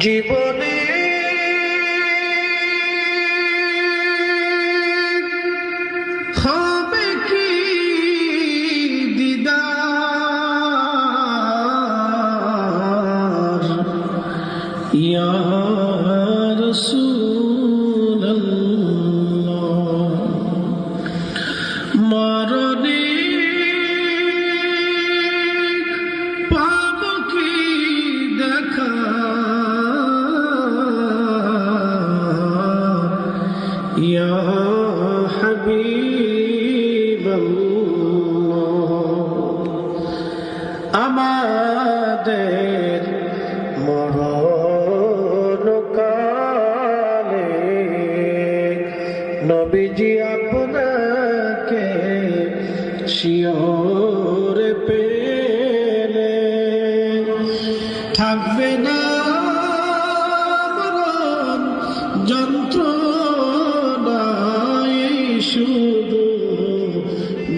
জীবনে হবে কি দিদার ইয়া রাসূলুল্লাহ মরণে পাব কি দেখা ইয়া হাবিবাল্লাহ আমাদের মরণকালে নবীজি আপনাকে শিয়রে পেলে থাকবে না মরণ যন্ত্রণায় শুধু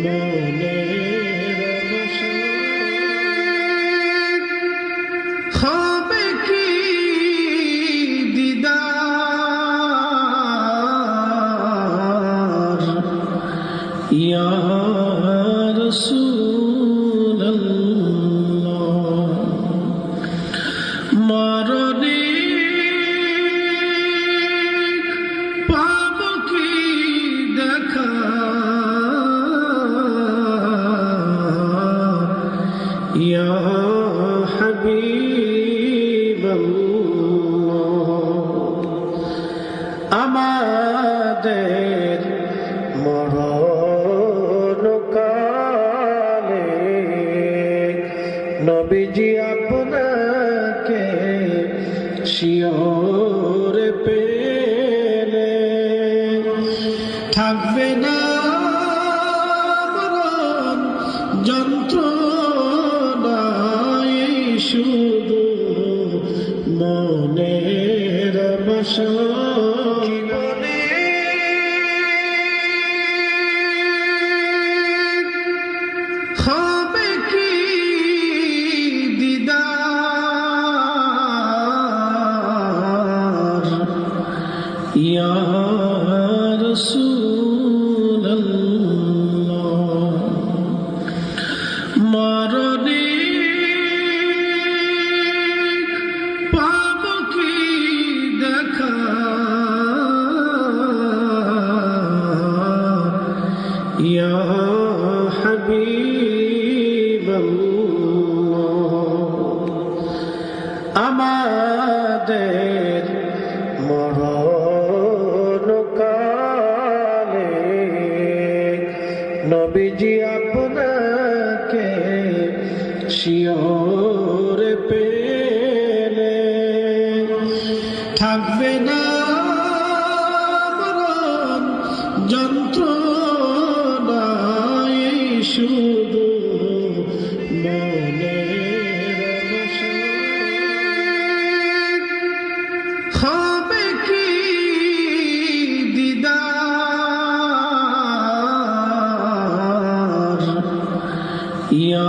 মনের হবে কি দিদার ইয়া রাসূলুল্লাহ মরণে পাব কি দেখা ইয়া হাবিবাল্লাহ আমাদের মরণকালে নবীজি আপনাকে শিয়রে পেলে থাকবে না মরণ যন্ত্রণায় শুধু মনের বাসনা হবে কি দিদার ইয়া রাসূলুল্লাহ মরণে পাব কি দেখা ইয়া হাবিবাল্লাহ আমাদের মরণকালে নবীজি আপনাকে শিয়রে পেলে থাকবে না মরণ যন্ত্রণায় শুধু মনের হবে কি দিদার ইয়া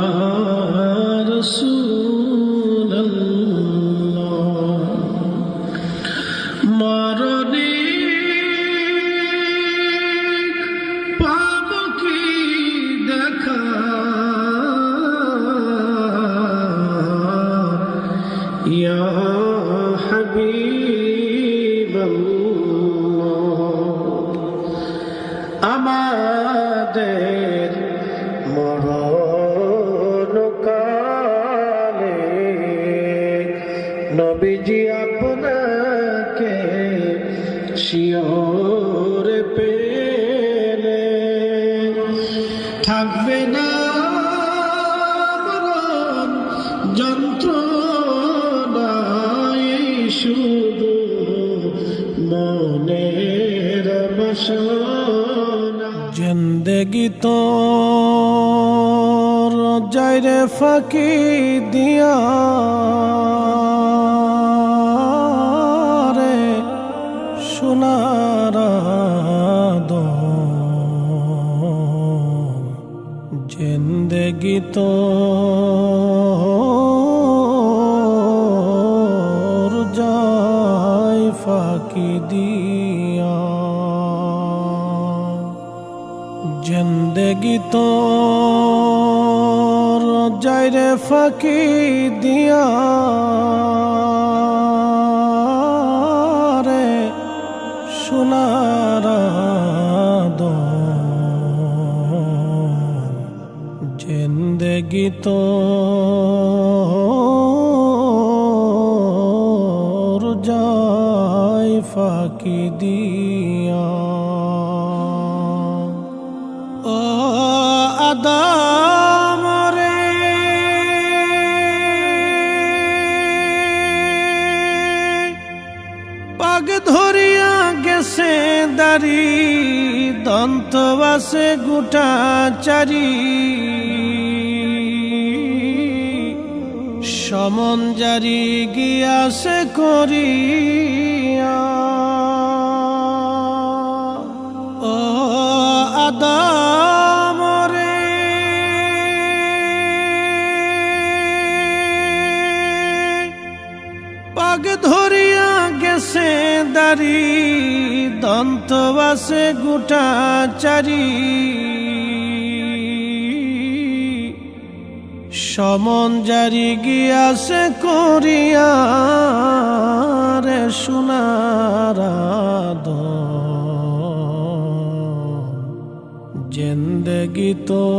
রাসূলুল্লাহ মরণে পাব কি দেখা ইয়া হাবিবাল্লাহ আমাদের মরণকালে নবীজি আপনাকে শিয়রে পেলে থাকবে না মরণ যন্ত্রণায় শুধু মনের বাসনা জিন্দেগি তো যাইরে ফাঁকি দিয়া রে সোনার জিন্দেগি তো ফাঁকি দিয়া জিন্দেগি তোর যায় রে ফাঁকি দিয়া রে সোনার জিন্দেগি তোর যায় ফাঁকি দিয়া ও আদম রে পাগ ধরিয়া গেছে দাড়ি দন্ত বাসে গোটা চারি সমন জারি গিয়াছে করিয়া ও আদম রে পাগ ধরিয়া গেছে দাড়ি দন্ত বাসে গোটা চারি সমন জারি গিয়াছে করিয়া রে সোনার জিন্দেগি তোর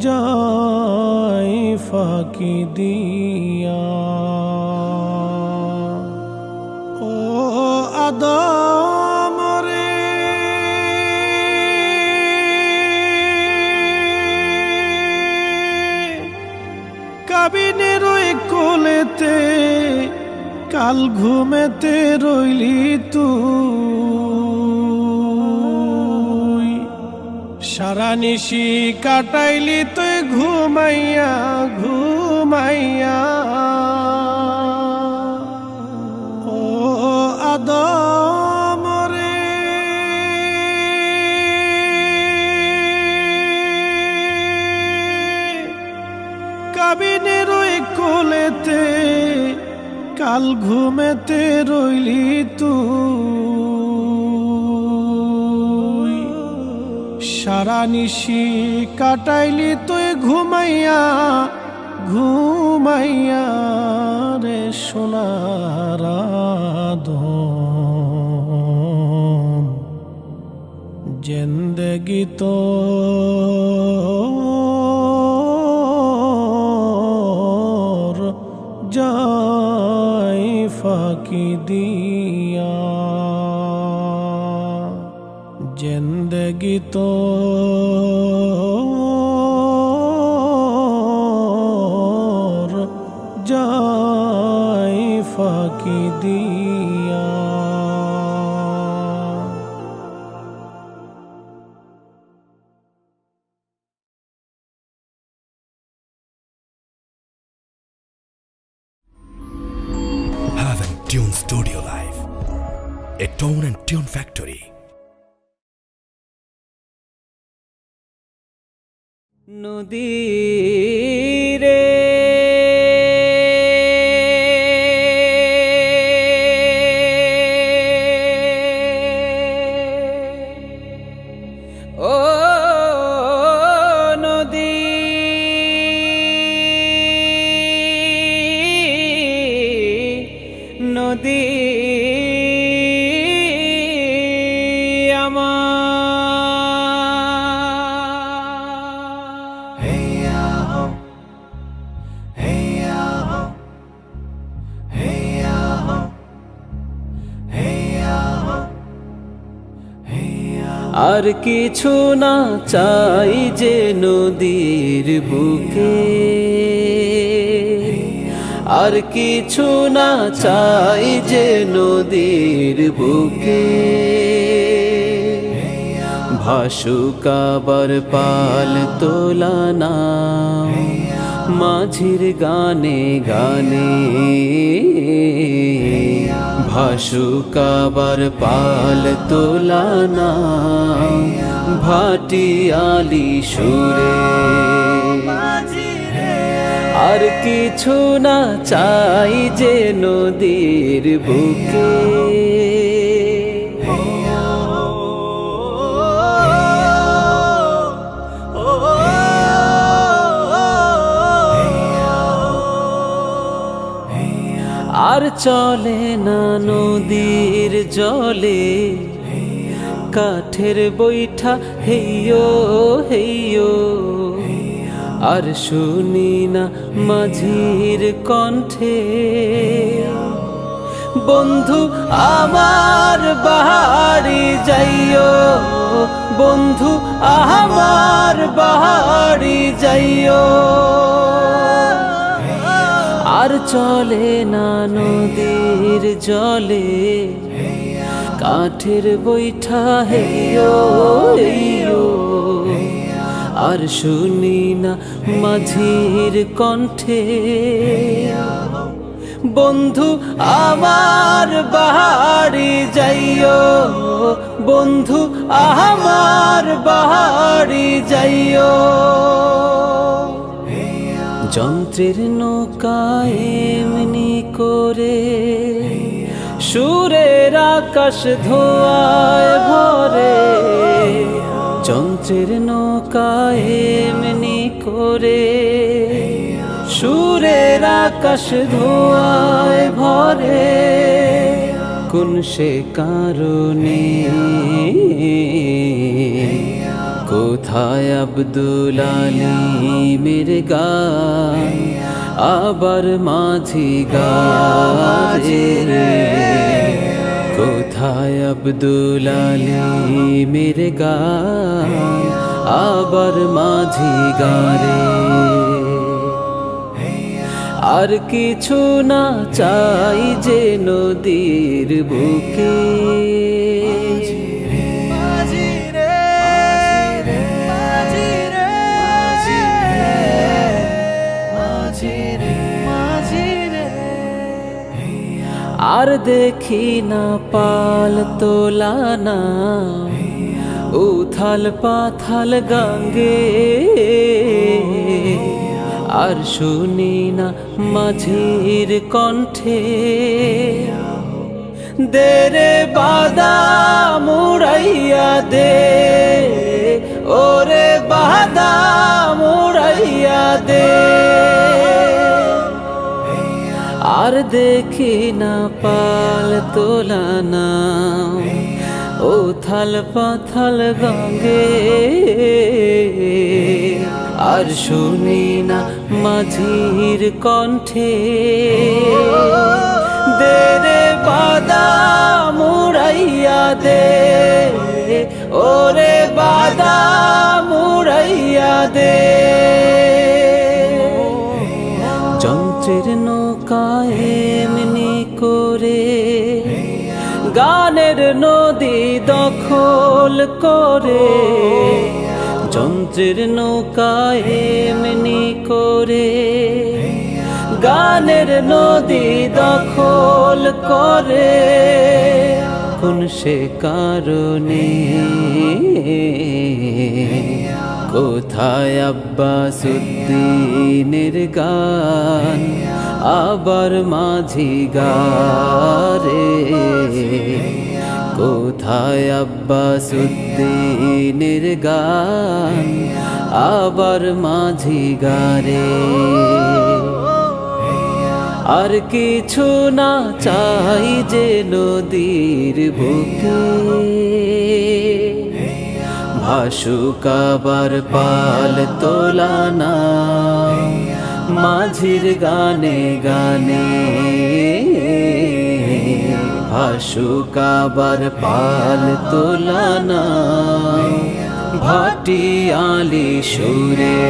যায় ফাঁকি দিয়া ও আদম রে কাবিনের ওই কোলেতে কাল ঘুমেতে রইলি তুই সারা নিশি কাটাইলি তুই ঘুমাইয়া ঘুমাইয়া ও আদম রে কাবিনের ওই কোলেতে কাল ঘুমেতে রইলি তুই সারা নিশি কাটাইলি তুই ঘুমাইয়া ঘুমাইয়া রে সোনার জিন্দেগি তোর যায় ফাঁকি দিয়া জিন্দেগি তোর যায় ফাঁকি দিয়া Haven Tune Studio Live, a tone and tune factory. নদীরে ও নদী নদী আর কিছু না চাই যে নদীর বুকে আর কিছু না চাই যে নদীর বুকে ভাসুক আবার পাল তোলা না মাঝির গানে গানে ভাসুক আবার পাল তোলা না ভাটিয়ালি সুরে আর কিছু না চাই যে নদীর বুকে। আর চলে না নদীর জলে কাঠের বৈঠা হেইয়ো হেইয়ো, আর শুনি না মাঝির কণ্ঠে বন্ধু আমার বাড়ি যাইও, বন্ধু আমার বাড়ি যাইও। আর চলে না নদীর জলে কাঠের বৈঠা হেইয়ো হেইয়ো, আর শুনি না মাঝির কণ্ঠে বন্ধু আমার বাড়ি যাইও, বন্ধু আমার বাড়ি যাইও। যন্ত্রের নৌকায় এমনি করে সুরের আকাশ ধোয়ায় ভরে, যন্ত্রের নৌকায় এমনি করে সুরের আকাশ ধোয়ায় ভরে। কোন সে কারণে কোথায় আব্দুল আলীমের গান আবার মাঝি গায়ে রে, কোথায় আব্দুল আলীমের গান আবার মাঝি গারে। আর কিছু না চাই যে নদীর বুকে। আর দেখি না পাল তোলানা উথাল পাথাল গাঙ্গে, আর শুনি না মাঝির কণ্ঠে দে রে বাদাম উড়াইয়া দে, ওরে বাদাম উড়াইয়া দে। আর দেখি না পাল তোলানা উথাল পাথাল গাঙ্গে, আর শুনি না মাঝির কণ্ঠে দে রে বাদাম উড়াইয়া দে, ওরে বাদাম উড়াইয়া দে। যন্ত্রের নৌকায় এমনি করে গানের নদী দখল করে, যন্ত্রের নৌকায় এমনি করে গানের নদী দখল করে। কোন সে কারণে কোথায় আব্বাসউদ্দিনের গান আবার মাঝি গারে, কোথায় আব্বাসউদ্দিনের গান আবার মাঝি গারে। আর কিছু না চাই যে নদীর বুকে, ভাসুক আবার পাল তোলানা মাঝির গানে গানে, ভাসুক আবার পাল তোলানা ভাটিয়ালি সুরে,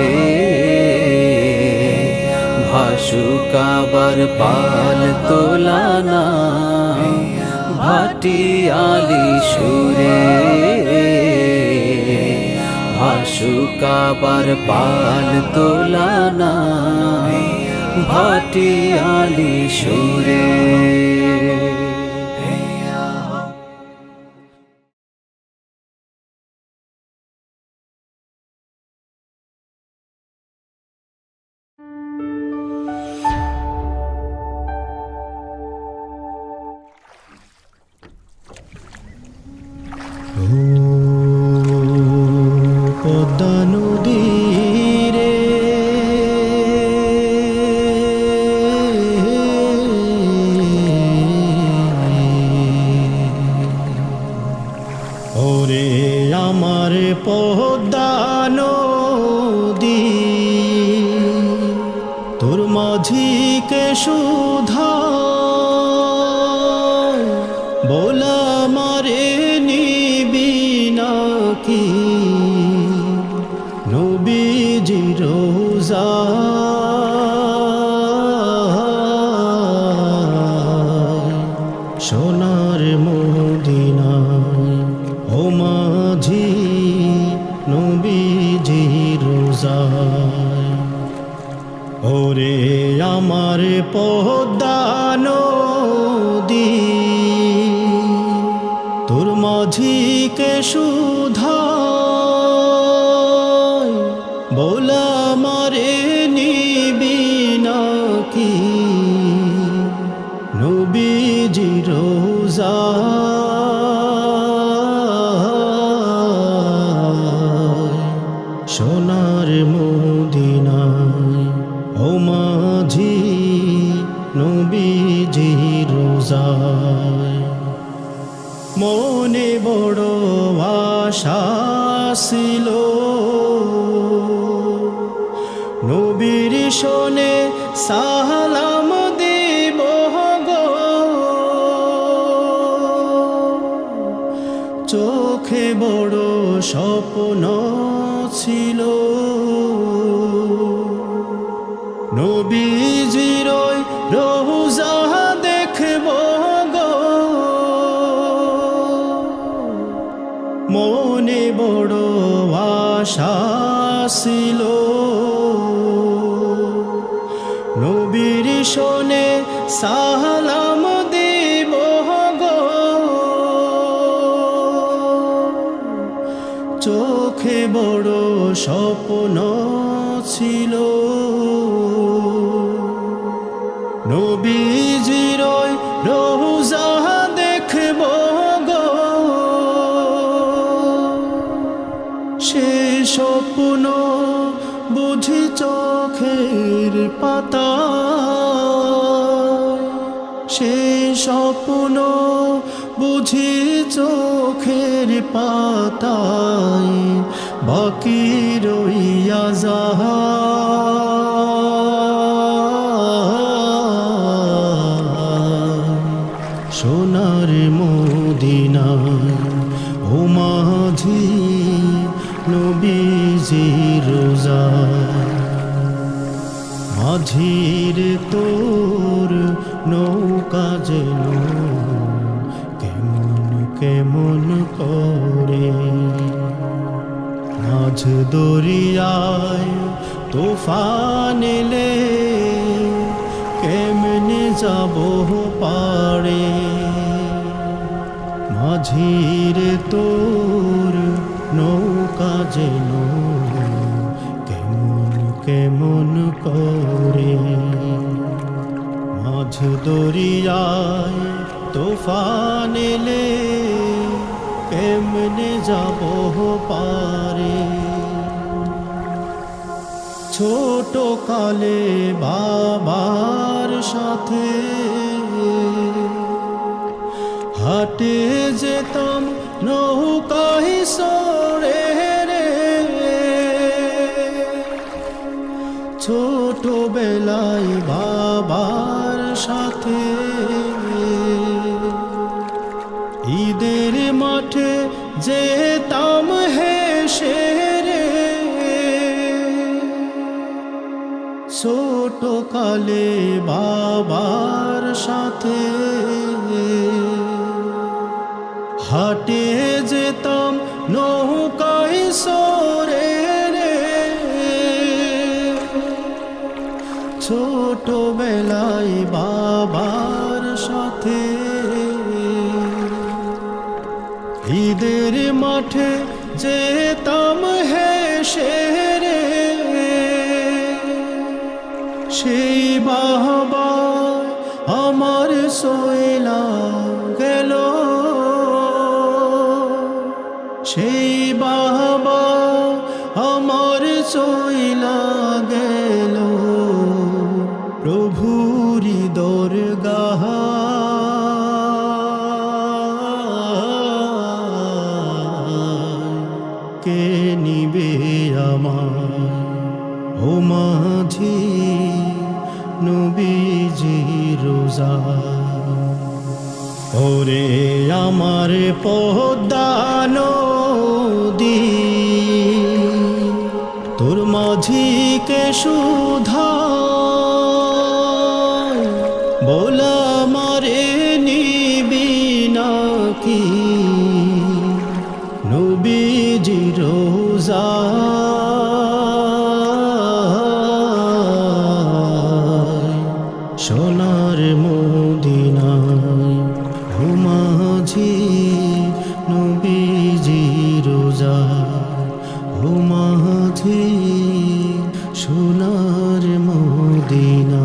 ভাসুক আবার পাল তোলানা ভাটিয়ালি সুরে, ভাসুক আবার পাল তোলানা ভাটিয়ালি সুরে। মাঝিকে সুধা বলা মারে নিবি নাকি নবীজি রোজা সোনার মদিনায় ও মাঝি নবীজি রোজায় ওরে আমার পদ্মা নদী তোর মাঝিকে সুধা বলা মারে নিবি নাকি নবীজি রোজা সোনার মদিনায় ও মাঝি নবীজি রোজায় মনে বড় আশা ছিল নবীর শোনে সালাম দিব গো চোখে বড় স্বপ্ন ছিল নবীজির রোজা দেখব গো মনে বড় আশা ছিল নবীর শোনে সালাম দিব গো চোখে বড় স্বপ্ন ছিল নবীজির রোজা দেখব গো সে স্বপ্ন বুঝি চোখের পাতা সে স্বপ্ন বুঝি চোখের পাতায় বাকি রইয়া সোনার মদিনায় ও মাঝি নবীজি রোজা মাঝির তোর নৌকা যেন কেমন কেমন করে মাঝ দরিয়ায় তুফান এলে কেমনে যাব পারে মাঝির তোর নৌকা যেন কেমন কেমন করে মাঝ দরিয়ায় তুফান এলে কেমনে যাব পারে ছোট কালে বাবার সাথে হাটে যেতাম নৌকায় সরে রে ছোটবেলায় বাবার সাথে ঈদের মাঠে যেতাম হেসে রে ছোট কালে বাবার সাথে হাটে যেতাম নৌকায় সরে রে ছোটবেলায় বাবার সাথে ঈদের মাঠে যেতাম হেসে রে সেই বাবা আমার সইলা গেল সেই বাবা আমার সইলা গেল প্রভুরি দরগাহ কে নিবে আমার ও মাঝি নবীজি রোজা। ওরে আমার পদ্মা নদী, তোর মাঝিকে সুধা বলা মারে নিবি নাকি নবীজি রোজা। সোনার মদিনায় ঘুমাঝি নবীজি রোজা, ঘুমাঝি সোনার মদিনা।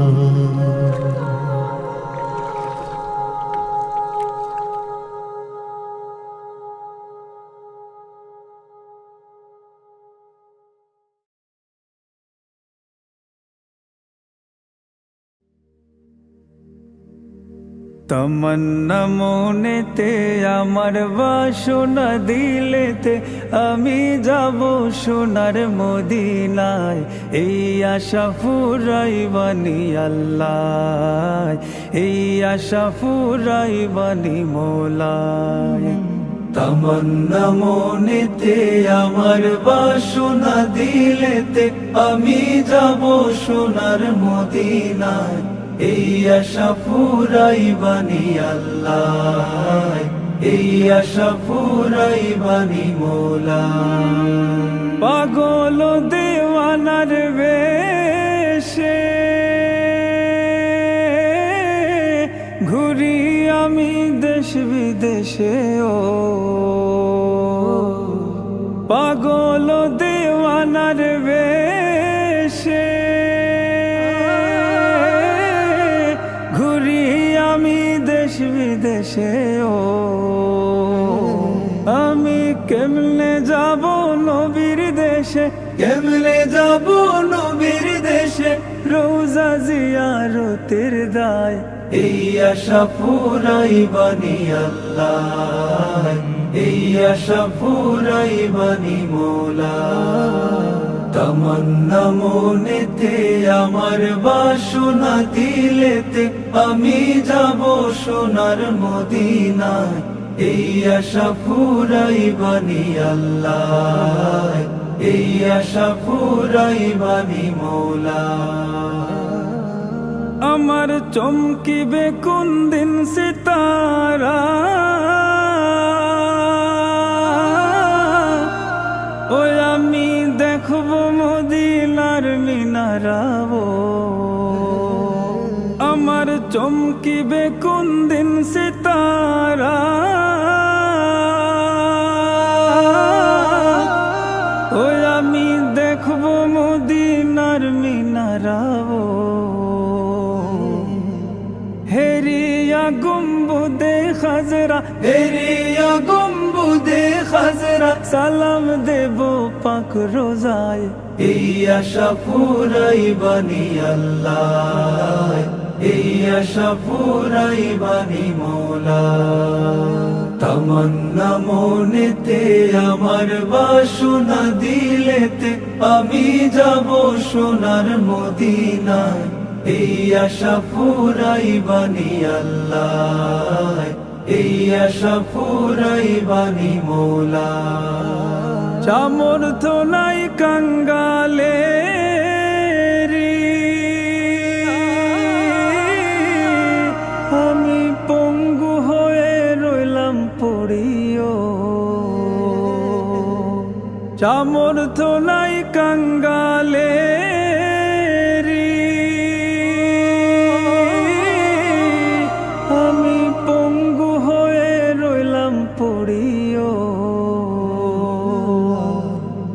তমন্না মনেতে আমার বাসনা দিলেতে, আমি যাব সোনার মদিনায়। এই আশা ফুরাইবানি আল্লাহ, এই আশা ফুরাইবানি মোলায়। তমন্না মনেতে আমার বাসনা দিলেতে, আমি যাব সোনার মদিনায়। এই আশা ফুরাইবানি আল্লাহ, এই আশা ফুরাইবানি মোলা। পাগল দেওয়ানার বেশে ঘুরি আমি দেশ বিদেশে, ও পাগল দেওয়ানার বেশে দেশ বিদেশে, ও আমি কেমনে যাব নবীর দেশে, কেমনে যাব নবীর দেশে, রোজা জিয়ারতের দায়। এই আশা ফুরাইবানি আল্লাহ, এই আশা ফুরাইবানি মোলা। তমন্না মনেতে আমার বাসনা দিলেতে, আমি যাব সোনার মদিনায়। এই আশা ফুরাইবানি আল্লাহ, এই আশা ফুরাইবানি মোলা। আমার চমকিবে কোন দিন সিতারা, ওই আমি দেখব মদিনার মিনারাও। আমার চমকিবে কোন দিন সিতারা, ওই আমি দেখব মদিনার মিনারাও। হেরিয়া গম্বুদে খাজরা, হেরিয়া গম্বুদে খাজরা, সালাম দেব পাক রোজায়। এই আশা ফুরাইবানি আল্লাহ, এই আশা ফুরাইবানি মোলা। তমন্না মনেতে আমার বাসনা দিলেতে, আমি যাব সোনার মদিনায়। এই আশা ফুরাইবানি আল্লাহ, এই আশা ফুরাইবানি মোলা। সামর্থ্য নাই কাঙ্গালে আমি পঙ্গু হয়ে রইলাম পড়িও। সামর্থ্য নাই কাঙ্গালে আমি পঙ্গু হয়ে রইলাম পড়িও।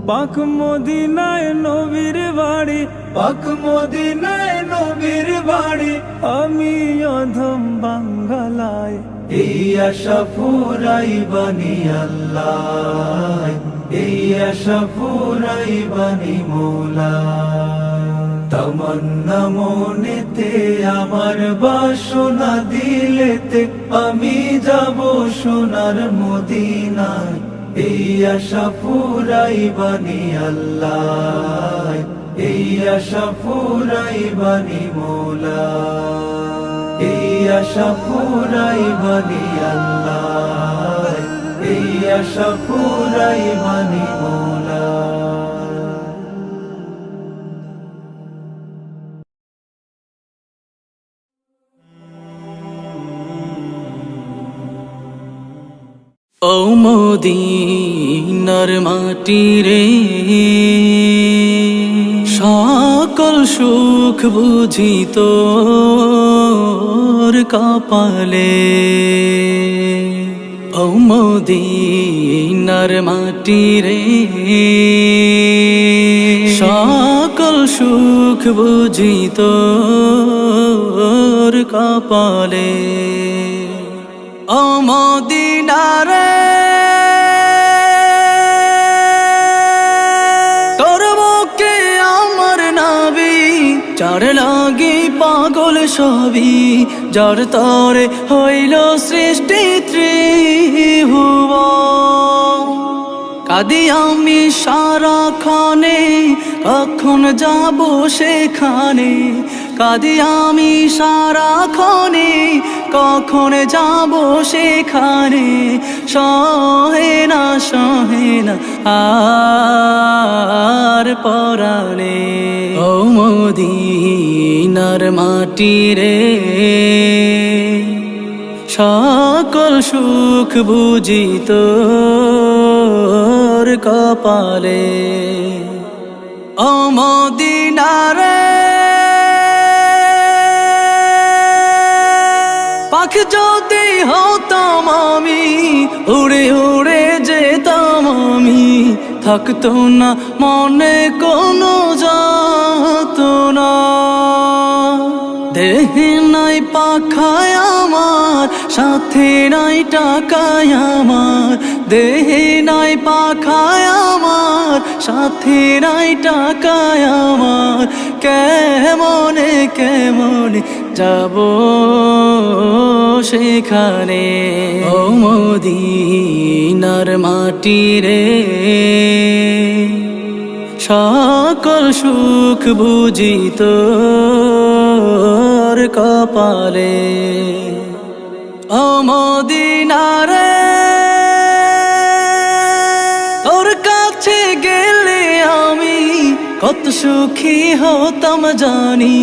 পাক মদিনায় নবীর বাড়ি, পাক মদিনায় নবীর বাড়ি, আমি অধম বাঙ্গালায়। এই আশা ফুরাইবানি আল্লাহ, এই আশা ফুরাইবানি মোলা। তমন্না মনেতে আমার বাসনা দিলেতে, আমি যাব সোনার মদিনায়। এই আশা ফুরাইবানি আল্লাহ, এই আশা ফুরাইবানি মৌলা, এই আশা ফুরাইবানি আল্লাহ, এই আশা ফুরাইবানি মৌলা। ও মদিনার মাটি রে, সকল সুখ বুঝি তোর কপালে। ও মদিনার মাটি রে, সকল সুখ বুঝি তোর কপালে। ও মদিনা রে, তোর বুকে আমার নাবি, যার লাগি পাগল সবই, যার তরে হইল সৃষ্টি ত্রিভুবন। কাঁদি আমি সারাক্ষণে, কখন যাব সেখানে। কাঁদি আমি সারাক্ষণে, কখন যাব সেখানে। সহে না আর পরাণে। ও মদিনার মাটি রে, সকল সুখ বুঝি তোর কপালে। ও মদিনা রে, পাখি যদি হতাম আমি, উড়ে উড়ে যেতাম আমি। থাকতো না মনে কোনো যাতনা, দেহে নাই পাখায় আমার, সাথে নাই টাকায় আমার। দেহে নাই পাখায় আমার, সাথে নাই টাকায় আমার। কেমনে কেমনে যাব সেখানে। ও মদিনার মাটি রে, সকল সুখ বুঝি তোর কপালে। ও মদিনা রে, তোর কাছে গেলে আমি কত সুখী হতাম জানি।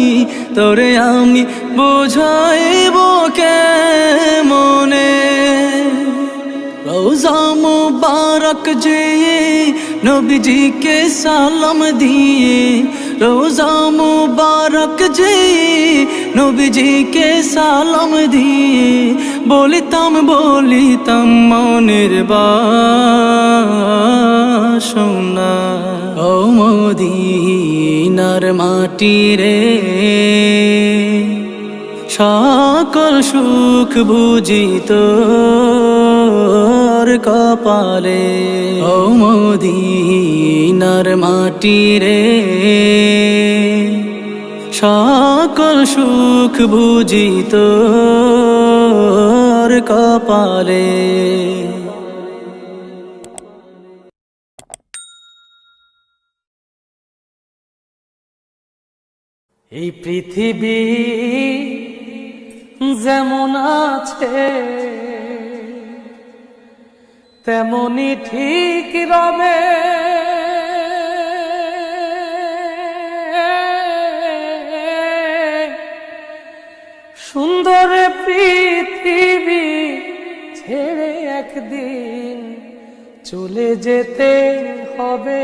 তোরে আমি বুঝাইব কেমনে। রোজা মুবারক যে নবীজিকে সালাম দিয়ে, রোজা মুবারক যে নবীজিকে সালাম দিয়ে। বলিতাম মনের বাসনা। ও মদিনার মাটি রে, সকল সুখ বুঝি তোর কপালে। ও মদিনার মাটি রে, সকল সুখ বুঝি তোর কপালে। এই পৃথিবী যেমন আছে তেমনি ঠিক রবে। সুন্দর পৃথিবী ছেড়ে একদিন চলে যেতে হবে।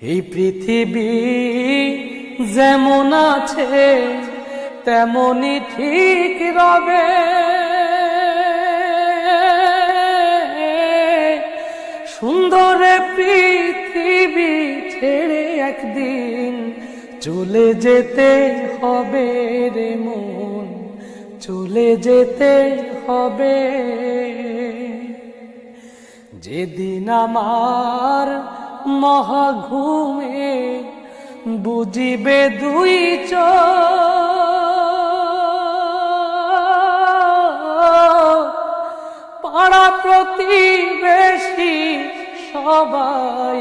এই পৃথিবী যেমন আছে তেমনি ঠিক রবে। সুন্দর পৃথিবী ছেড়ে একদিন চলে যেতে হবে রে মন, চলে যেতে হবে। যেদিন আমার মহাঘুমে বুঝিবে দুই চোখ, পাড়া প্রতিবেশী সবাই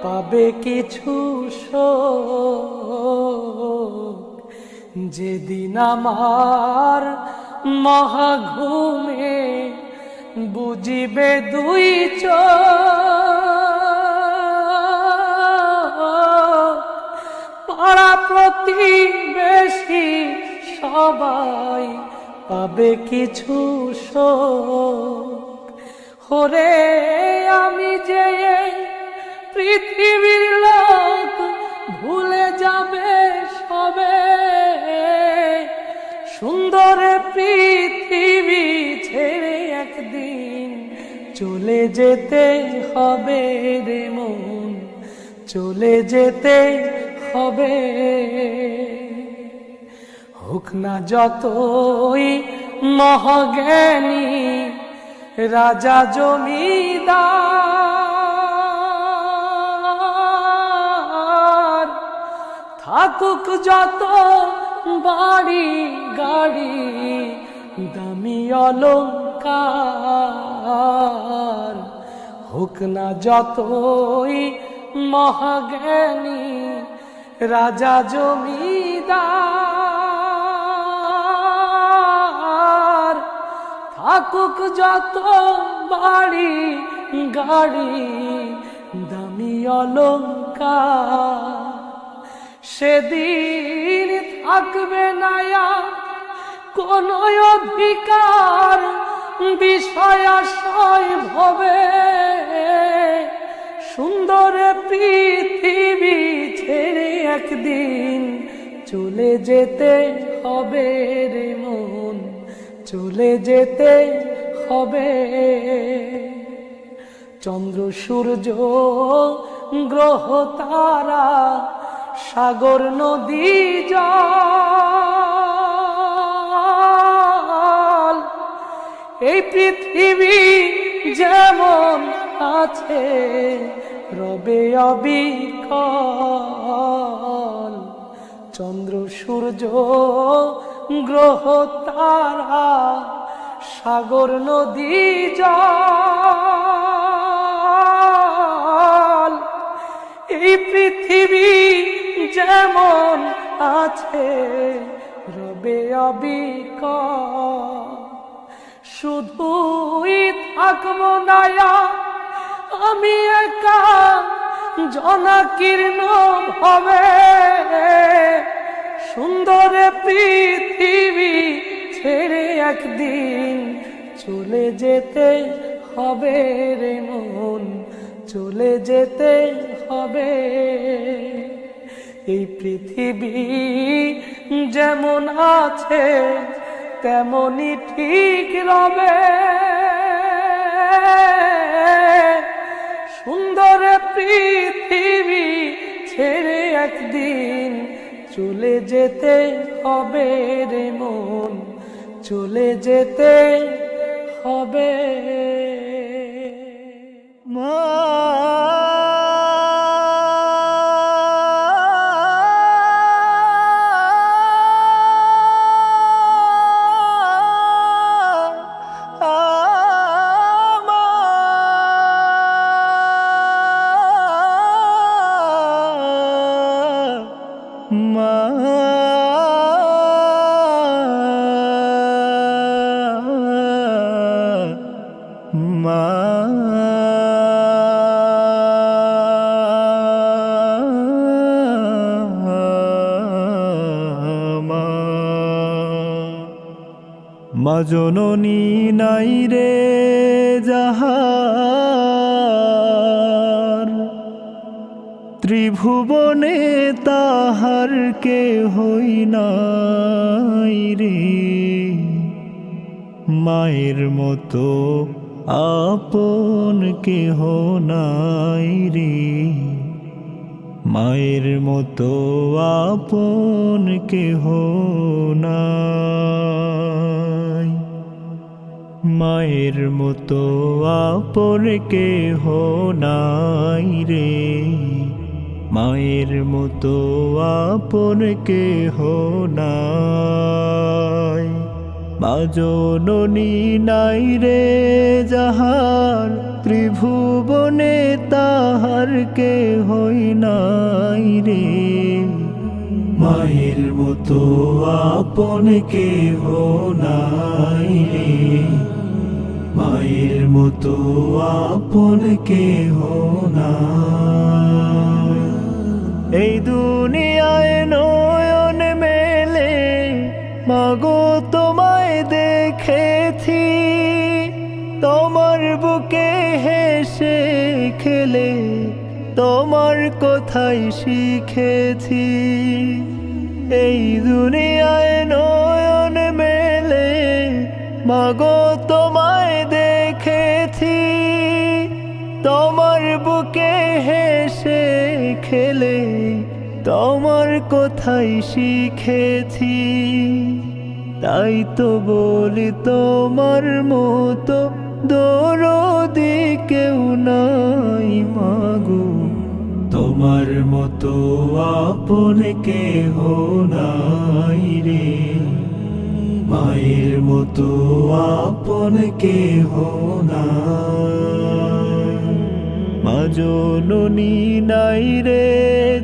পাবে কিছু শোক। যেদিন আমার মহাঘুমে বুঝিবে দুই চোখ, পাড়া প্রতিবেশী সবাই পাবে কিছু শোক। ওরে আমি যে এই পৃথিবীর লোক ভুলে যাবে সবে, সুন্দর পৃথিবী ছেড়ে একদিন চলে যেতে হবে রে মন, চলে যেতে হবে। হোক না যতই মহাজ্ঞানী রাজা জমিদার, থাকুক যত বাড়ি গাড়ি দামি অলংকার, হোক না যতই মহাজ্ঞানী রাজা জমিদার, থাকুক যত বাড়ি গাড়ি দামি অলংকার, সেদিন থাকবে না কোন অধিকার বিষয়াশয় ভবে। সুন্দর পৃথিবী ছেড়ে একদিন চলে যেতে হবে রে মন, চলে যেতে হবে। চন্দ্র সূর্য গ্রহ তারা সাগর নদী জল, এই পৃথিবী যেমন আছে রবে অবিকল। চন্দ্র সূর্য গ্রহ তারা সাগর নদী জল, এই পৃথিবী যেমন আছে রবে অবিকল। শুধুই থাকবো না আমি একা জনাকীর্ণ হবে, সুন্দর পৃথিবী ছেড়ে একদিন চলে যেতে হবে রে মন, চলে যেতে হবে। এই পৃথিবী যেমন আছে তেমনই ঠিক রবে, সুন্দর পৃথিবী ছেড়ে একদিন চলে যেতে হবে রে মন, চলে যেতে হবে। মা জননী নাই রে যাহার, ত্রিভুবনে তাহার কেহই নাই রে। মায়ের মতো আপন কেহ নাই রে, মায়ের মতো আপন কেহ নাই। মায়ের মতো আপন কেহ নাই রে, মায়ের মতো আপন কেহ নাই। মা জননী নাই রে যাহার, ত্রিভুবনে তাহার কে হই নাই রে। মায়ের মতো আপন কে হো নাই রে। মায়ের মতো আপন কে হো নাই। এই দুনিয়ায় নয়ন মেলে মাগো তোমায় দেখেছি, তোমার বুকে হেসে খেলে তোমার কথাই শিখেছি। এই দুনিয়ায় নয়ন মেলে মাগো তোমায় দেখেছি, তোমার বুকে হেসে খেলে তোমার কথাই শিখেছি। তাই তো বলি তোমার মতো দরদি কেউ নাই মাগো। তোমার মতো আপন কেহ নাই রে। মায়ের মতো আপন কেহ নাই। মা জননী নাই রে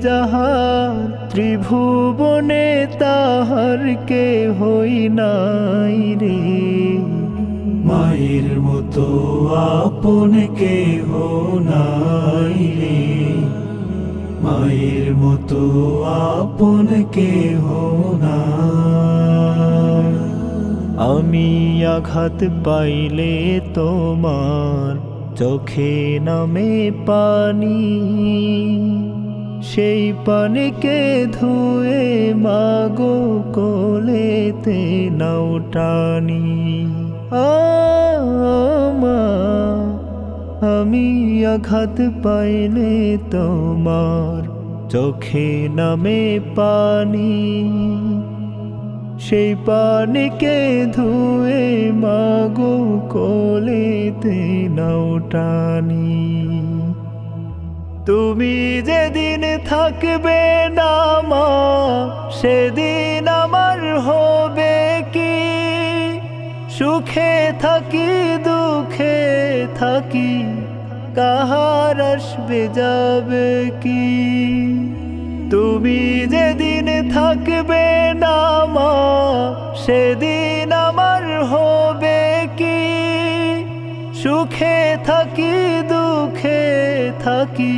যাহার, ত্রিভুবনে তাহার কে হই নাই রে। মায়ের মতো আপন কেহ নাই রে। মায়ের মতো আপন কেহ নাই। আমি আঘাত পাইলে তোমার চোখে নামে পানি, সেই পানিকে ধুয়ে মাগো কোলেতে নাও টানি। মা আমি আঘাত পাইলে তোমার চোখে নামে পানি, সেই পানিকে ধুয়ে মাগো কোলেতে নাও টানি। তুমি যেদিন থাকবে না মা, সেদিন আমার হবে কি? সুখে থাকি দুঃখে থাকি, কাহার আসবে যাবে কি? তুমি যেদিন থাকবে না মা, সেদিন আমার হবে কি? সুখে থাকি দুঃখে থাকি,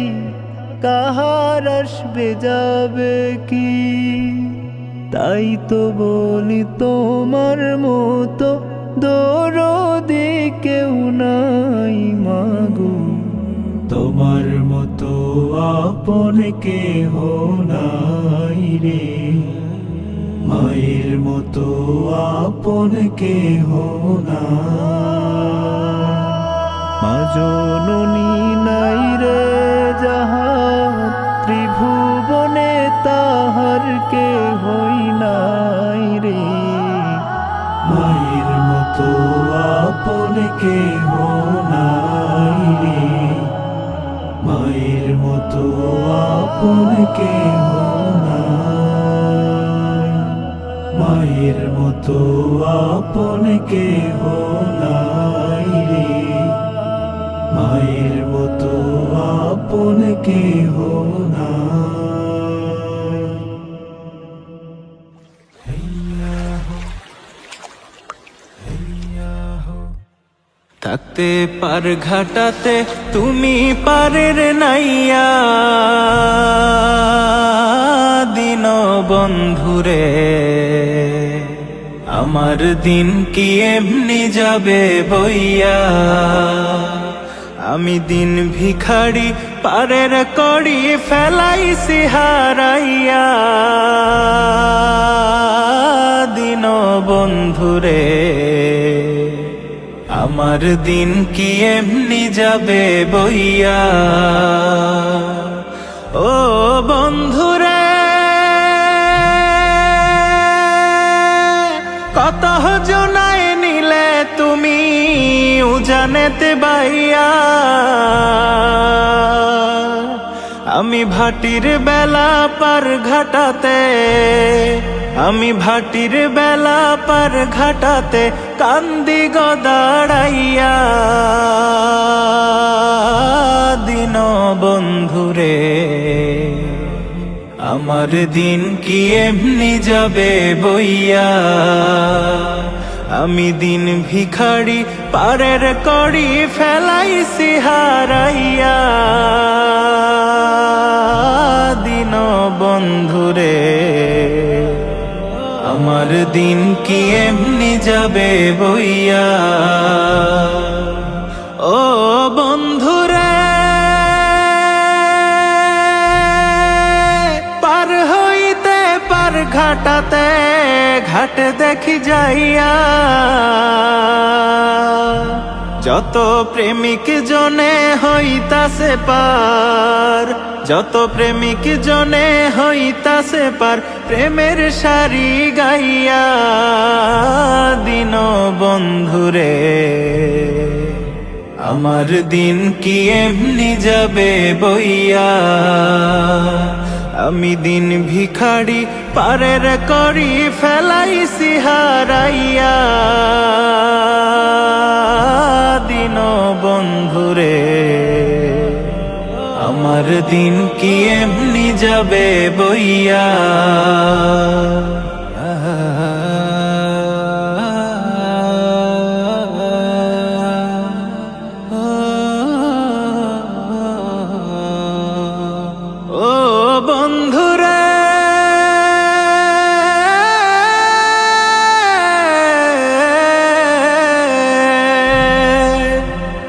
কাহার আসবে যাবে কি? তাই তো বলি তোমার মতো দরদি কেউ নাই মাগো। তোমার মতো আপন কেহ নাই রে। মায়ের মতো আপন কেহ নাই। মা জননী নাই রে যাহার, ত্রিভুবনে তাহার কে হই নাই রে। মায়ের মতো আপন কেহ নাই রে। মায়ের মতো আপন কেহ নাই। মায়ের মতো আপন কেহ নাই রে। মায়ের মতো আপন কেহ নাই। থাকতে পার ঘাটাতে তুমি পারের নাইয়া, দিন বন্ধুরে আমার দিন কি এমনি যাবে বইয়া। আমি দিন ভিখারি পারের কড়ি ফেলাইছি হারাইয়া, দিন বন্ধুরে আমার দিন কি এমনি যাবে বইয়া। ও বন্ধুরে কত জনায় নিলে তুমি উজানেতে বাইয়া। আমি ভাটির বেলা পার ঘাটাতে, আমি ভাটির বেলা পার ঘাটাতে কান্দি গো দাঁড়াইয়া। বন্ধুরে আমার দিন কি এমনি যাবে বইয়া আমি দিন ভিখারি পারের করি ফেলাইছি হারাইয়া দিন বন্ধুরে আমার দিন কি এমনি যাবে বইয়া ও বন্ধুরে পার হইতে পার ঘাটাতে ঘাট দেখি যাইয়া যত প্রেমিক জনে হইতাছে পার যত প্রেমিক জনে হইতাছে পার প্রেমের সারি গাইয়া দিন বন্ধুরে আমার দিন কি এমনি যাবে বইয়া আমি দিন ভিখারি পারের করি ফেলাইছি হারাইয়া দিন বন্ধুরে আমার দিন কি এমনি যাবে বইয়া ও বন্ধুরে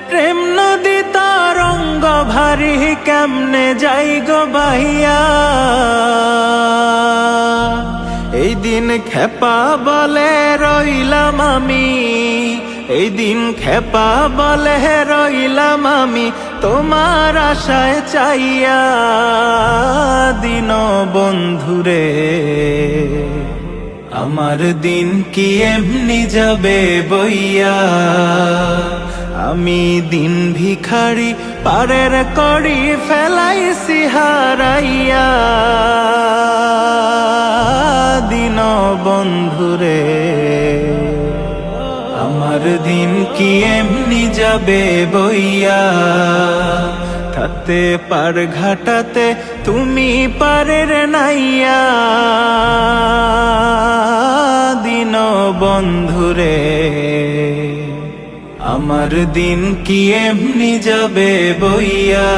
প্রেম নদী তরঙ্গ ভারী কেমনে যাই গো বাহিয়া এই দিন খেপা বলে রইলাম আমি এই দিন খেপা বলে রইলাম আমি তোমার আশায় চাইয়া দিন বন্ধুরে আমার দিন কি এমনি যাবে বইয়া আমি দিন ভিখারি পারের করি ফেলাইছি হারাইয়া দিন বন্ধুরে আমার দিন কি এমনি যাবে বইয়া থাকতে পার ঘাটাতে তুমি পারের নাইয়া দিন বন্ধুরে আমার দিন কি এমনি যাবে বইয়া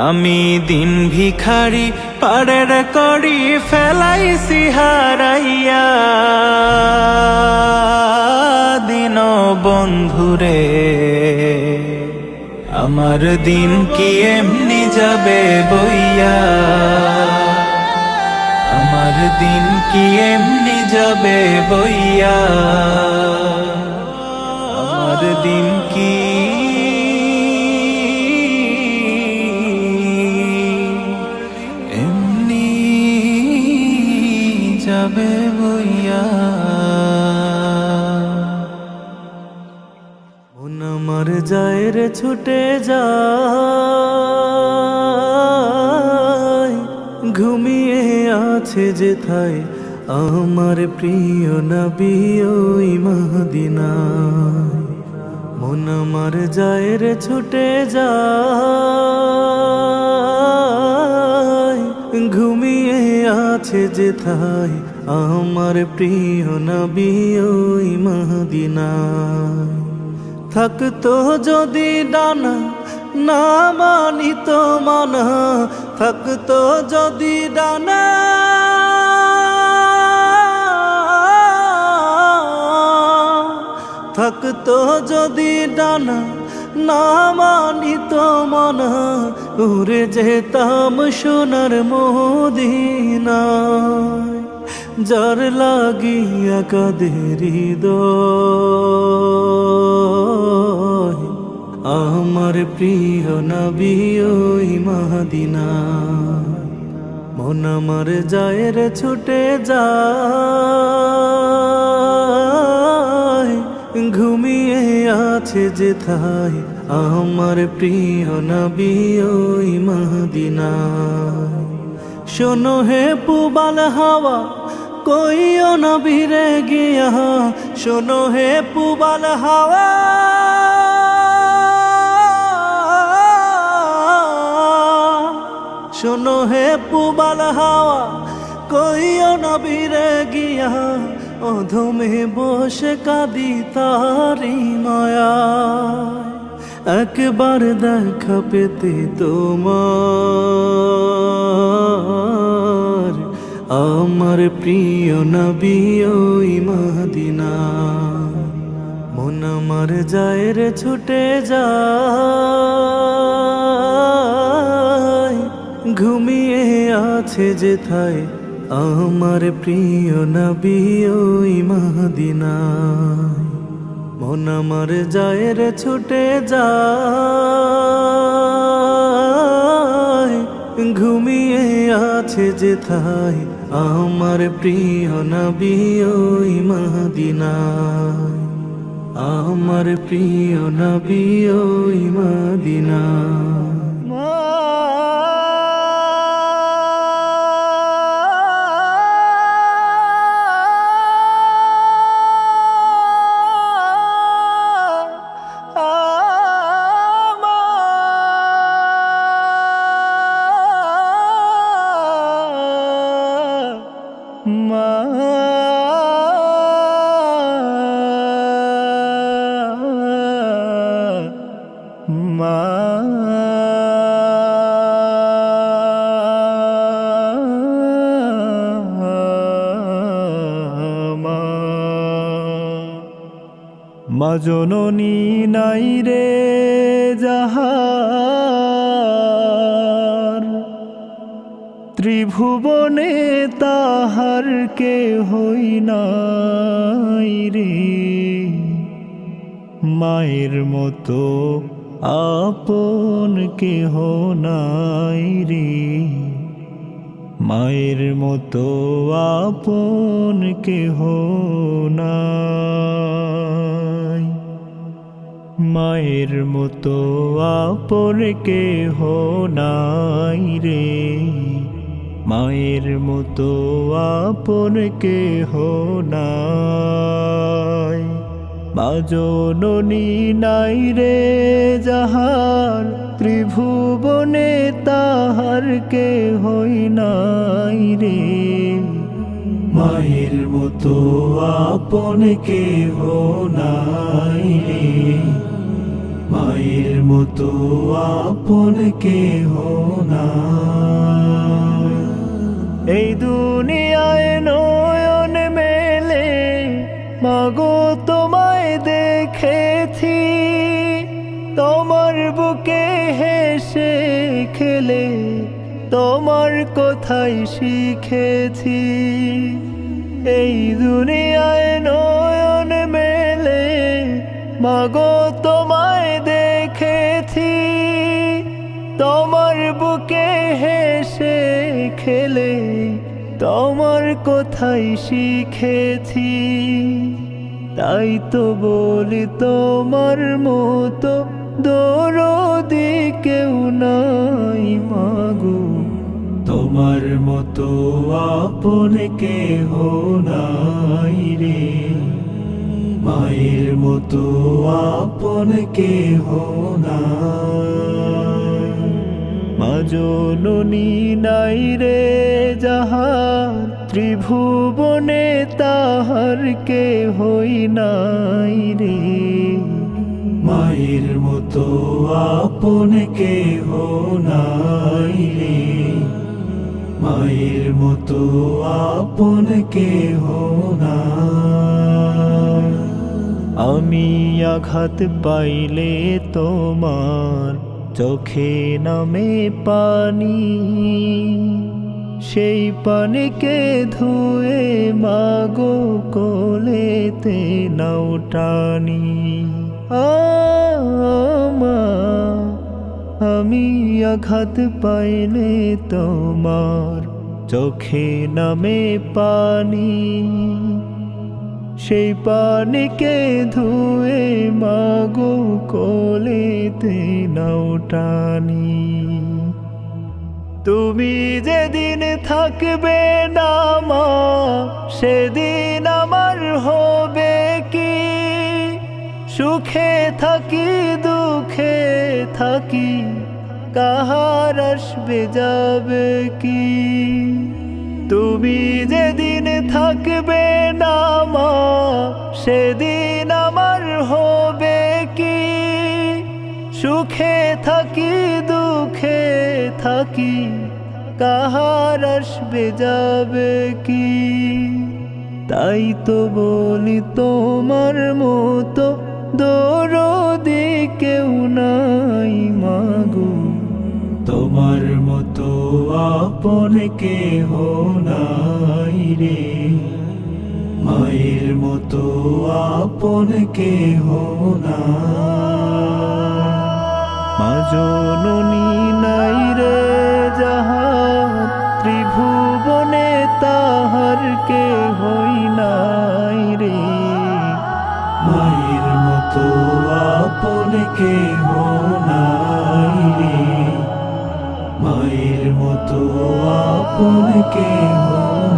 আমি দিন ভিখারি পারের করি ফেলাইছি হারাইয়া দিন বন্ধুরে আমার দিন কি এমনি যাবে বইয়া আমার দিন কি এমনি যাবে বইয়া আমার দিন কি এমনি যাবে বইয়া মন আমার যায় রে ছুটে যায় ঘুমিয়ে আছে যেথায় আমার প্রিয় নবী ওই মদিনায় মন আমার যায় রে ছুটে যায় ঘুমিয়ে আছে যেথায় আমার প্রিয় নবী ওই মদিনায় থাকতো যদি ডানা না মানিত মানা থাকতো যদি ডানা থাকতো যদি ডানা না মানিত মনা উড়ে যেতাম সোনার মদিনায় যার লাগিয়া কাদের হৃদয় আমার প্রিয় নবী ওই মদিনায় মন আমার যায় রে ছুটে যায় ঘুমিয়ে আছে যেথায় আমার প্রিয় নবী ওই মদিনায় শোনো হে পুবাল হাওয়া কইও নবীরে গিয়া শোনো হে পুবাল হাওয়া শোনো হে পুবাল হাওয়া কইও নবীরে গিয়া অধমে বসে কাঁদি তারি মায়া একবার দেখা পেতে তোমার আমার প্রিয় নবী ওই মদিনা মন আমার যায় রে ছুটে যায় ঘুমিয়ে আছে যেথায় আমার প্রিয় নবী ওই মদিনা মন আমার যায় রে ছুটে যায় ঘুমিয়ে আছে যেথায় আমার প্রিয় নবী ওই মদিনা আমার প্রিয় নবী ওই মদিনা মা জননী নাই রে যাহার ত্রিভুবনে তাহার কে হই নাই রে মায়ের মতো আপন কেহ নাই রে মায়ের মতো আপন কেহ নাই মায়ের মতো আপন কেহ নাই রে মায়ের মতো আপন কেহ নাই মা জননী নাই রে যাহার ত্রিভুবনে তাহার কে হই নাই রে মায়ের মতো আপন কেহ নাই রে মায়ের মতো আপন কেহ নাই এই দুনিয়ায় নয়ন মেলে মাগো তোমায় দেখেছি তোমার বুকে হেসে খেলে তোমার কথাই শিখেছি এই দুনিয়ায় নয়ন মেলে মাগো তোমায় দেখেছি তোমার বুকে হেসে খেলে তোমার কথাই শিখেছি তাই তো বলি তোমার মতো দরদি কেউ নাই মাগো তোমার মতো আপন কেহ নাই রে মায়ের মতো আপন কেহ নাই মা জননী নাই রে যাহার ত্রিভুবনে তাহার কে হই নাই রে মায়ের মতো আপন কেহ নাই রে মায়ের মতো আপন কেহ নাই আমি আঘাত পাইলে তোমার চোখে নামে পানি সেই পানিকে ধুয়ে মাগো কোলেতে নাও টানি মা আমি আঘাত পাইলে তোমার চোখে নামে পানি সেই পানিকে ধুয়ে মাগো কোলেতে নাও টানি তুমি যেদিন থাকবে না মা সেদিন আমার হবে কি সুখে থাকি দুঃখে থাকি কাহার আসবে যাবে কি। তুমি যেদিন থাকবে না মা, সেদিন আমার হবে কি। সুখে থাকি দুঃখে থাকি, কাহার আসবে যাবে কি। তাই তো বলি তোমার মতো দরদি কেউ নাই মাগো, তোমার মতো আপন কেহ নাই রে। মায়ের মতো আপন কেহ নাই। মা জননী নাই রে যাহা, ত্রিভুবনে তাহার কেহই নাই রে। মায়ের মতো আপন কেহ নাই রে। মায়ের মতো আপন কেহ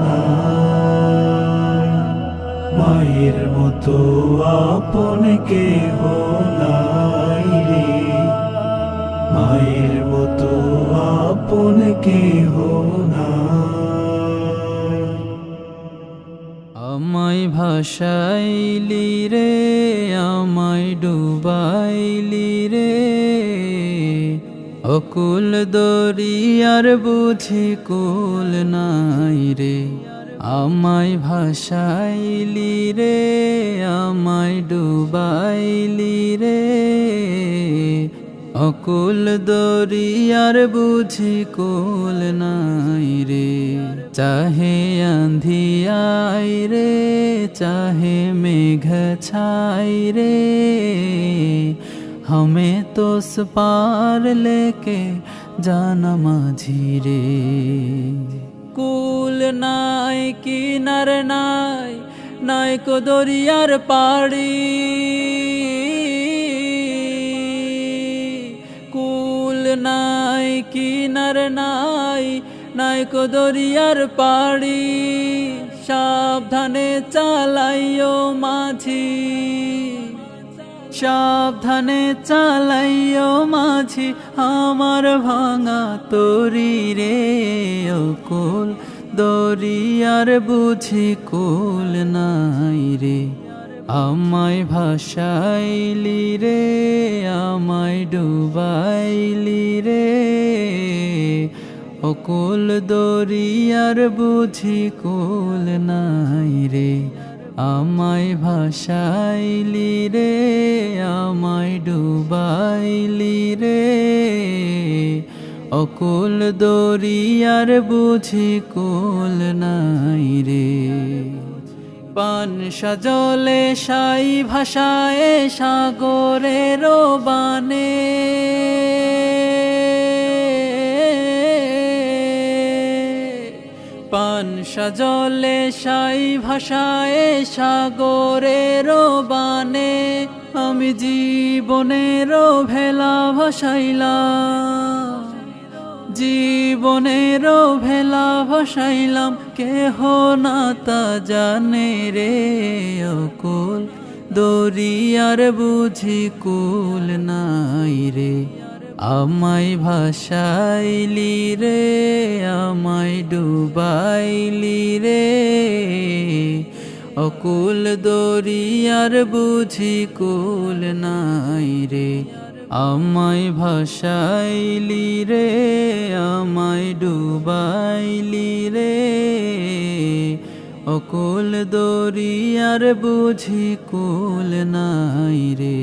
নাই। মায়ের মতো আপন কেহ নাই রে। মায়ের মতো আপন কেহ নাই। আমায় ভাসাইলি রে, আমায় ডুবাইলি রে, অকুল দরিয়ার বুঝি কুল নাই রে। আমায় ভাসাইলি রে, আমায় ডুবাইলি রে, অকুল দরিয়ার বুঝি কুল নাই রে। চাহে আঁধিয়াই রে, চাহে মেঘ ছাই রে, हमें तो उस पार लेके जाना माझी रे। কুল নাই কিনার নাই, নাই কো দরিয়ার পাড়ি। কুল নাই কিনার নাই, নাই কো দরিয়ার পাড়ি। সাবধানে চালাইও মাঝি, সাবধানে চালাইও মাঝি, আমার ভাঙা তরি রে। অকুল দরিয়ার বুঝি কুল নাই রে। আমায় ভাসাইলি রে, আমায় ডুবাইলি রে, অকুল দরিয়ার বুঝি কুল নাই রে। আমায় ভাসাইলি রে, আমায় ডুবাইলি রে, অকুল দরিয়ার বুঝি কুল নাই রে। পান সাজলে সাই ভাষায় সাগরের বানে, পান সাজলে সাই ভাষায় সাগরের বানে। আমি জীবনের ভেলা ভাসাইলাম, জীবনের ভেলা ভাসাইলাম, কেহ না তা জানে রে। অকুল দরিয়ার বুঝি কুল নাই রে। আমায় ভাসাইলি রে, আমায় ডুবাইলি রে, অকুল দরিয়ার বুঝি কুল নাই রে। আমায় ভাসাইলি রে, আমায় ডুবাইলি রে, অকুল দরিয়ার বুঝি কুল নাই রে।